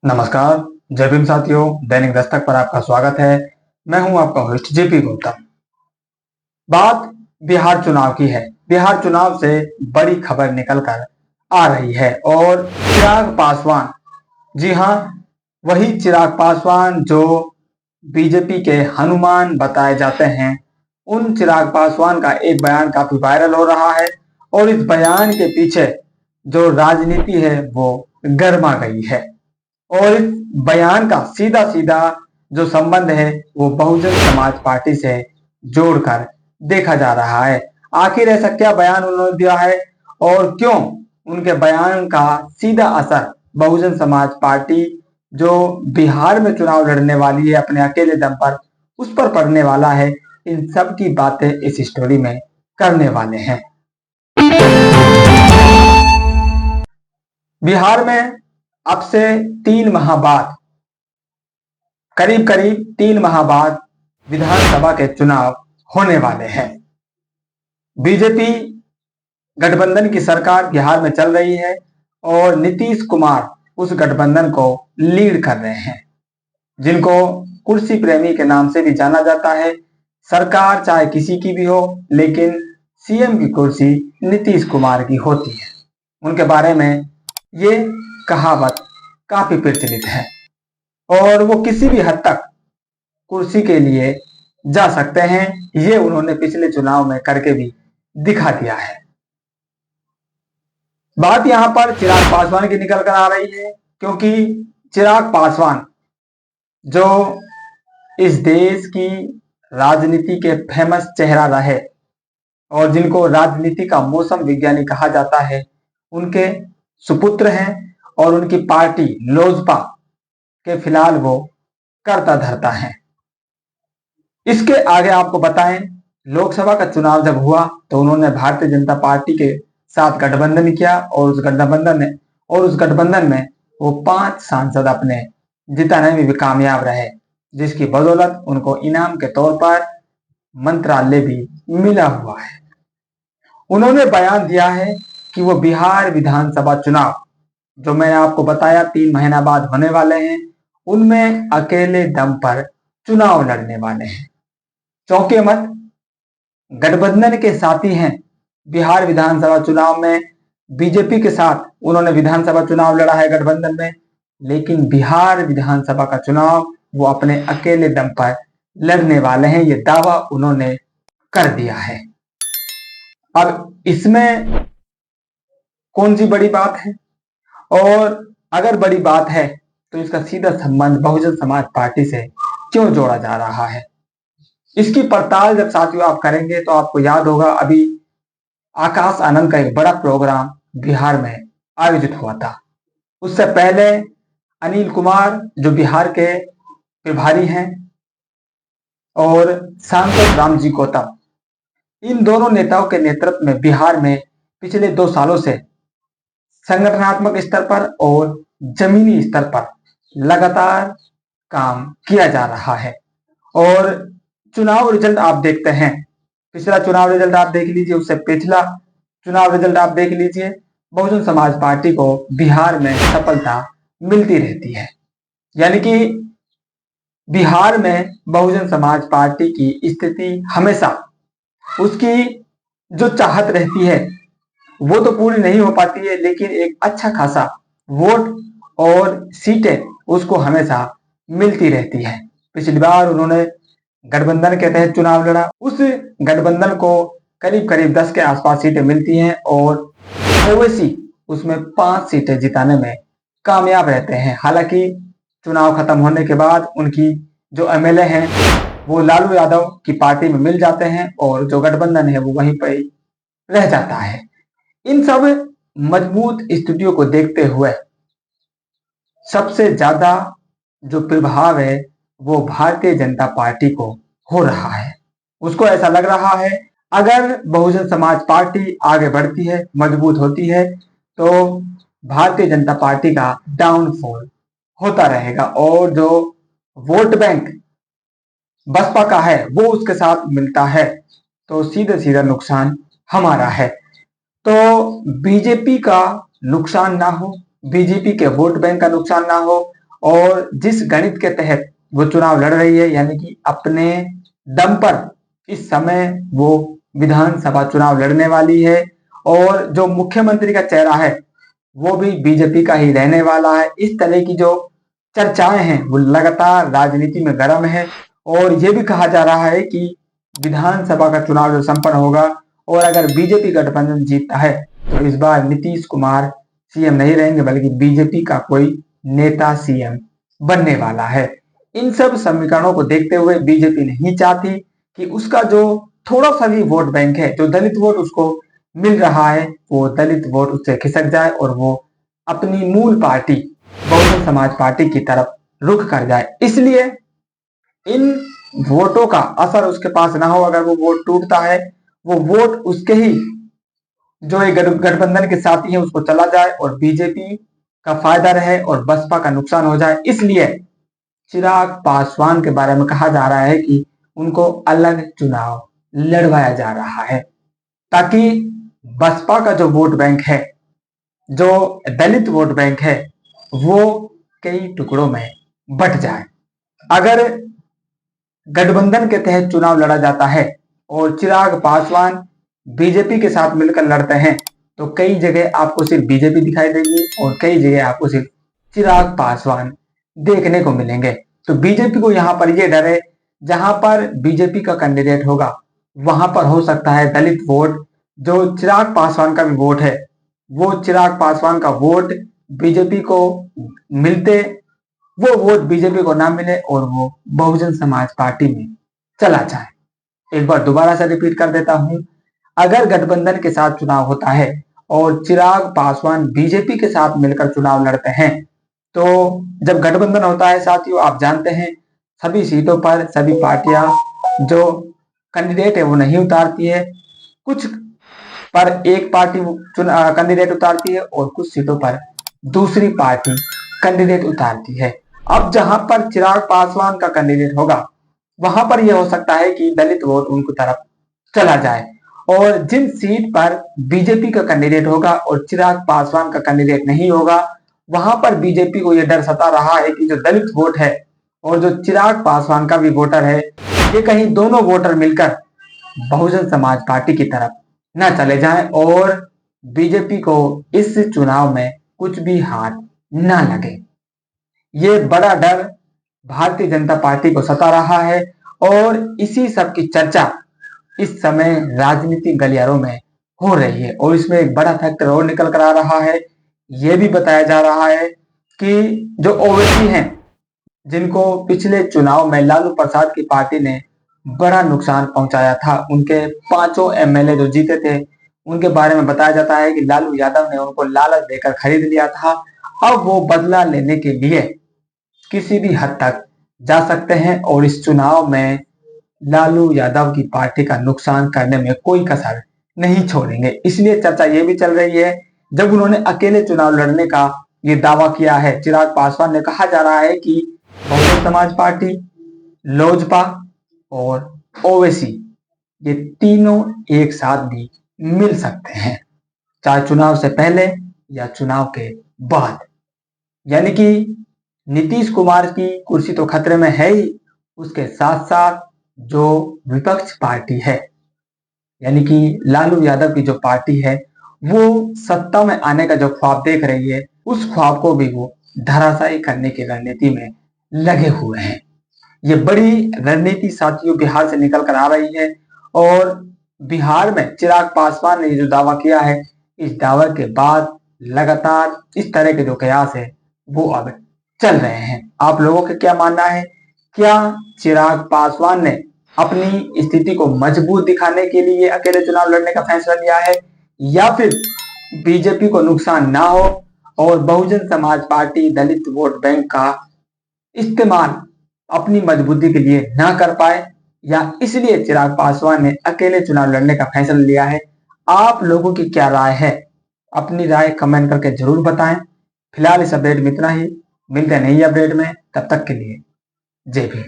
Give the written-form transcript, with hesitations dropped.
नमस्कार। जय भीम साथियों, दैनिक दस्तक पर आपका स्वागत है। मैं हूं आपका होस्ट जेपी गौतम। बात बिहार चुनाव की है। बिहार चुनाव से बड़ी खबर निकलकर आ रही है और चिराग पासवान, जी हां, वही चिराग पासवान जो बीजेपी के हनुमान बताए जाते हैं, उन चिराग पासवान का एक बयान काफी वायरल हो रहा है और इस बयान के पीछे जो राजनीति है वो गर्मा गई है और इस बयान का सीधा सीधा जो संबंध है वो बहुजन समाज पार्टी से जोड़कर देखा जा रहा है। आखिर ऐसा क्या बयान उन्होंने दिया है और क्यों उनके बयान का सीधा असर बहुजन समाज पार्टी जो बिहार में चुनाव लड़ने वाली है अपने अकेले दम पर, उस पर पड़ने वाला है, इन सब की बातें इस स्टोरी में करने वाले हैं। बिहार में अब से 3 माह बाद, करीब करीब 3 माह बाद विधानसभा के चुनाव होने वाले हैं। बीजेपी गठबंधन की सरकार बिहार में चल रही है और नीतीश कुमार उस गठबंधन को लीड कर रहे हैं, जिनको कुर्सी प्रेमी के नाम से भी जाना जाता है। सरकार चाहे किसी की भी हो, लेकिन सीएम की कुर्सी नीतीश कुमार की होती है। उनके बारे में ये कहावत काफी प्रचलित है और वो किसी भी हद तक कुर्सी के लिए जा सकते हैं। ये उन्होंने पिछले चुनाव में करके भी दिखा दिया है। बात यहां पर चिराग पासवान की निकल कर आ रही है, क्योंकि चिराग पासवान जो इस देश की राजनीति के फेमस चेहरा रहे और जिनको राजनीति का मौसम विज्ञानी कहा जाता है, उनके सुपुत्र हैं और उनकी पार्टी लोजपा के फिलहाल वो करता धरता है। इसके आगे आपको बताएं, लोकसभा का चुनाव जब हुआ तो उन्होंने भारतीय जनता पार्टी के साथ गठबंधन किया और उस गठबंधन में वो 5 सांसद अपने जिताने में भी कामयाब रहे, जिसकी बदौलत उनको इनाम के तौर पर मंत्रालय भी मिला हुआ है। उन्होंने बयान दिया है कि वो बिहार विधानसभा चुनाव जो मैंने आपको बताया 3 महीना बाद होने वाले हैं, उनमें अकेले दम पर चुनाव लड़ने वाले हैं। चौंके मत, गठबंधन के साथी हैं। बिहार विधानसभा चुनाव में बीजेपी के साथ उन्होंने विधानसभा चुनाव लड़ा है गठबंधन में, लेकिन बिहार विधानसभा का चुनाव वो अपने अकेले दम पर लड़ने वाले हैं। ये दावा उन्होंने कर दिया है। अब इसमें कौन सी बड़ी बात है, और अगर बड़ी बात है तो इसका सीधा संबंध बहुजन समाज पार्टी से क्यों जोड़ा जा रहा है, इसकी पड़ताल जब साथियों आप करेंगे तो आपको याद होगा अभी आकाश आनंद का एक बड़ा प्रोग्राम बिहार में आयोजित हुआ था। उससे पहले अनिल कुमार जो बिहार के प्रभारी हैं और सांसद रामजी गौतम, इन दोनों नेताओं के नेतृत्व में बिहार में पिछले 2 सालों से संगठनात्मक स्तर पर और जमीनी स्तर पर लगातार काम किया जा रहा है। और चुनाव रिजल्ट आप देखते हैं, पिछला चुनाव रिजल्ट आप देख लीजिए, उससे पिछला चुनाव रिजल्ट आप देख लीजिए, बहुजन समाज पार्टी को बिहार में सफलता मिलती रहती है। यानी कि बिहार में बहुजन समाज पार्टी की स्थिति हमेशा उसकी जो चाहत रहती है वो तो पूरी नहीं हो पाती है, लेकिन एक अच्छा खासा वोट और सीटें उसको हमेशा मिलती रहती है। पिछली बार उन्होंने गठबंधन के तहत चुनाव लड़ा, उस गठबंधन को करीब करीब 10 के आसपास सीटें मिलती हैं और ओवैसी उसमें 5 सीटें जिताने में कामयाब रहते हैं। हालांकि चुनाव खत्म होने के बाद उनकी जो एमएलए हैं वो लालू यादव की पार्टी में मिल जाते हैं और जो गठबंधन है वो वहीं पर रह जाता है। इन सब मजबूत स्थितियों को देखते हुए सबसे ज्यादा जो प्रभाव है वो भारतीय जनता पार्टी को हो रहा है। उसको ऐसा लग रहा है अगर बहुजन समाज पार्टी आगे बढ़ती है, मजबूत होती है, तो भारतीय जनता पार्टी का डाउनफॉल होता रहेगा और जो वोट बैंक बसपा का है वो उसके साथ मिलता है, तो सीधा सीधा नुकसान हमारा है। तो बीजेपी का नुकसान ना हो, बीजेपी के वोट बैंक का नुकसान ना हो और जिस गणित के तहत वो चुनाव लड़ रही है, यानी कि अपने दम पर इस समय वो विधानसभा चुनाव लड़ने वाली है, और जो मुख्यमंत्री का चेहरा है वो भी बीजेपी का ही रहने वाला है। इस तरह की जो चर्चाएं हैं वो लगातार राजनीति में गर्म है, और ये भी कहा जा रहा है कि विधानसभा का चुनाव जो संपन्न होगा और अगर बीजेपी गठबंधन जीतता है तो इस बार नीतीश कुमार सीएम नहीं रहेंगे, बल्कि बीजेपी का कोई नेता सीएम बनने वाला है। इन सब समीकरणों को देखते हुए बीजेपी नहीं चाहती कि उसका जो थोड़ा सा भी वोट बैंक है, जो दलित वोट उसको मिल रहा है, वो दलित वोट उससे खिसक जाए और वो अपनी मूल पार्टी बहुजन समाज पार्टी की तरफ रुख कर जाए। इसलिए इन वोटों का असर उसके पास ना हो। अगर वो वोट टूटता है, वो वोट उसके ही जो एक गठबंधन के साथी हैं उसको चला जाए और बीजेपी का फायदा रहे और बसपा का नुकसान हो जाए। इसलिए चिराग पासवान के बारे में कहा जा रहा है कि उनको अलग चुनाव लड़वाया जा रहा है, ताकि बसपा का जो वोट बैंक है, जो दलित वोट बैंक है, वो कई टुकड़ों में बट जाए। अगर गठबंधन के तहत चुनाव लड़ा जाता है और चिराग पासवान बीजेपी के साथ मिलकर लड़ते हैं तो कई जगह आपको सिर्फ बीजेपी दिखाई देगी और कई जगह आपको सिर्फ चिराग पासवान देखने को मिलेंगे। तो बीजेपी को यहाँ पर यह डर है, जहां पर बीजेपी का कैंडिडेट होगा वहां पर हो सकता है दलित वोट, जो चिराग पासवान का भी वोट है, वो चिराग पासवान का वोट बीजेपी को मिलते, वो वोट बीजेपी को ना मिले और वो बहुजन समाज पार्टी में चला जाए। एक बार दोबारा से रिपीट कर देता हूं, अगर गठबंधन के साथ चुनाव होता है और चिराग पासवान बीजेपी के साथ मिलकर चुनाव लड़ते हैं, तो जब गठबंधन होता है साथियों, आप जानते हैं सभी सीटों पर सभी पार्टियां जो कैंडिडेट है वो नहीं उतारती है, कुछ पर एक पार्टी कैंडिडेट उतारती है और कुछ सीटों पर दूसरी पार्टी कैंडिडेट उतारती है। अब जहां पर चिराग पासवान का कैंडिडेट होगा वहां पर यह हो सकता है कि दलित वोट उनकी तरफ चला जाए, और जिन सीट पर बीजेपी का कैंडिडेट होगा और चिराग पासवान का कैंडिडेट नहीं होगा, वहां पर बीजेपी को यह डर सता रहा है कि जो दलित वोट है और जो चिराग पासवान का भी वोटर है, ये कहीं दोनों वोटर मिलकर बहुजन समाज पार्टी की तरफ न चले जाएं और बीजेपी को इस चुनाव में कुछ भी हाथ न लगे। ये बड़ा डर भारतीय जनता पार्टी को सता रहा है, और इसी सब की चर्चा इस समय राजनीतिक गलियारों में हो रही है। और इसमें एक बड़ा फैक्टर और निकल कर आ रहा है, यह भी बताया जा रहा है कि जो ओवैसी हैं, जिनको पिछले चुनाव में लालू प्रसाद की पार्टी ने बड़ा नुकसान पहुंचाया था, उनके 5 एमएलए जो जीते थे, उनके बारे में बताया जाता है कि लालू यादव ने उनको लालच देकर खरीद लिया था। अब वो बदला लेने के लिए किसी भी हद तक जा सकते हैं और इस चुनाव में लालू यादव की पार्टी का नुकसान करने में कोई कसर नहीं छोड़ेंगे। इसलिए चर्चा ये भी चल रही है, जब उन्होंने अकेले चुनाव लड़ने का ये दावा किया है चिराग पासवान ने, कहा जा रहा है कि बहुजन समाज पार्टी, लोजपा और ओवैसी ये तीनों एक साथ भी मिल सकते हैं, चाहे चुनाव से पहले या चुनाव के बाद। यानी कि नीतीश कुमार की कुर्सी तो खतरे में है ही, उसके साथ साथ जो विपक्ष पार्टी है, यानी कि लालू यादव की जो पार्टी है, वो सत्ता में आने का जो ख्वाब देख रही है, उस ख्वाब को भी वो धराशायी करने की रणनीति में लगे हुए हैं। ये बड़ी रणनीति साथियों बिहार से निकल कर आ रही है, और बिहार में चिराग पासवान ने जो दावा किया है, इस दावे के बाद लगातार इस तरह के जो कयास है वो अब चल रहे हैं। आप लोगों का क्या मानना है? क्या चिराग पासवान ने अपनी स्थिति को मजबूत दिखाने के लिए अकेले चुनाव लड़ने का फैसला लिया है, या फिर बीजेपी को नुकसान ना हो और बहुजन समाज पार्टी दलित वोट बैंक का इस्तेमाल अपनी मजबूती के लिए ना कर पाए, या इसलिए चिराग पासवान ने अकेले चुनाव लड़ने का फैसला लिया है? आप लोगों की क्या राय है? अपनी राय कमेंट करके जरूर बताएं। फिलहाल इस अपडेट में इतना ही, मिलते हैं नई अपडेट में, तब तक के लिए जय भीम।